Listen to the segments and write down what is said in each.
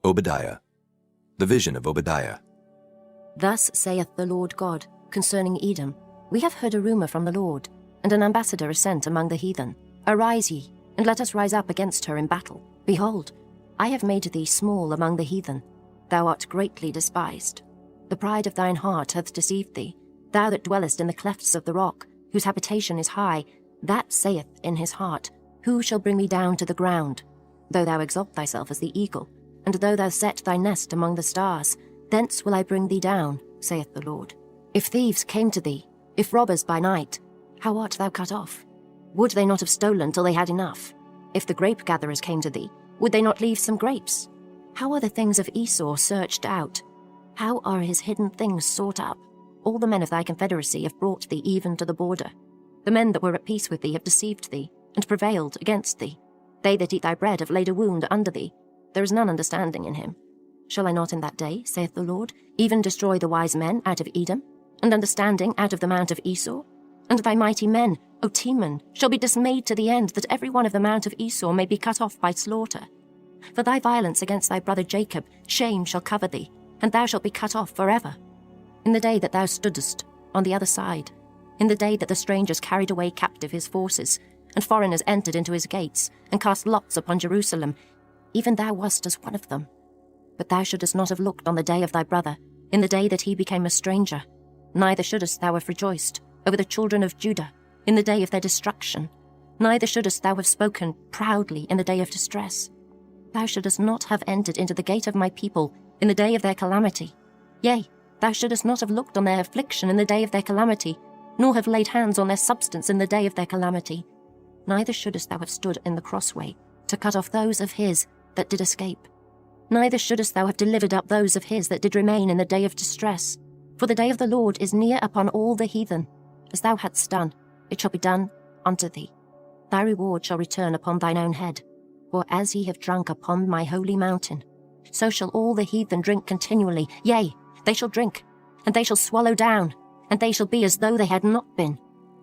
Obadiah. The vision of Obadiah. Thus saith the Lord God concerning Edom, We have heard a rumor from the Lord, and an ambassador is sent among the heathen. Arise ye, and let us rise up against her in battle. Behold, I have made thee small among the heathen. Thou art greatly despised. The pride of thine heart hath deceived thee. Thou that dwellest in the clefts of the rock, whose habitation is high, that saith in his heart, Who shall bring me down to the ground? Though thou exalt thyself as the eagle, and though thou set thy nest among the stars, thence will I bring thee down, saith the Lord. If thieves came to thee, if robbers by night, how art thou cut off? Would they not have stolen till they had enough? If the grape gatherers came to thee, would they not leave some grapes? How are the things of Esau searched out? How are his hidden things sought up? All the men of thy confederacy have brought thee even to the border. The men that were at peace with thee have deceived thee, and prevailed against thee. They that eat thy bread have laid a wound under thee. There is none understanding in him. Shall I not in that day, saith the Lord, even destroy the wise men out of Edom, and understanding out of the mount of Esau? And thy mighty men, O Teman, shall be dismayed to the end, that every one of the mount of Esau may be cut off by slaughter. For thy violence against thy brother Jacob, shame shall cover thee, and thou shalt be cut off forever. In the day that thou stoodest on the other side, in the day that the strangers carried away captive his forces, and foreigners entered into his gates, and cast lots upon Jerusalem, even thou wast as one of them. But thou shouldest not have looked on the day of thy brother, in the day that he became a stranger, neither shouldest thou have rejoiced over the children of Judah, in the day of their destruction, neither shouldest thou have spoken proudly in the day of distress. Thou shouldest not have entered into the gate of my people in the day of their calamity. Yea, thou shouldest not have looked on their affliction in the day of their calamity, nor have laid hands on their substance in the day of their calamity. Neither shouldest thou have stood in the crossway to cut off those of his that did escape. Neither shouldest thou have delivered up those of his that did remain in the day of distress. For the day of the Lord is near upon all the heathen. As thou hadst done, it shall be done unto thee. Thy reward shall return upon thine own head. For as ye have drunk upon my holy mountain, so shall all the heathen drink continually. Yea, they shall drink, and they shall swallow down, and they shall be as though they had not been.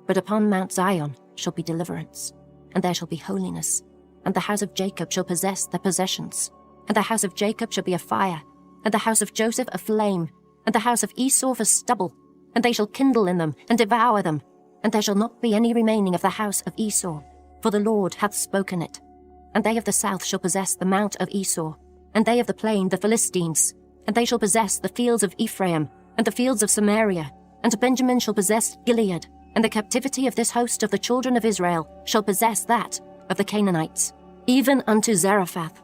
But upon Mount Zion shall be deliverance, and there shall be holiness, and the house of Jacob shall possess their possessions. And the house of Jacob shall be a fire, and the house of Joseph a flame, and the house of Esau for stubble, and they shall kindle in them, and devour them. And there shall not be any remaining of the house of Esau, for the Lord hath spoken it. And they of the south shall possess the mount of Esau, and they of the plain the Philistines, and they shall possess the fields of Ephraim, and the fields of Samaria, and Benjamin shall possess Gilead, and the captivity of this host of the children of Israel shall possess that of the Canaanites, even unto Zarephath.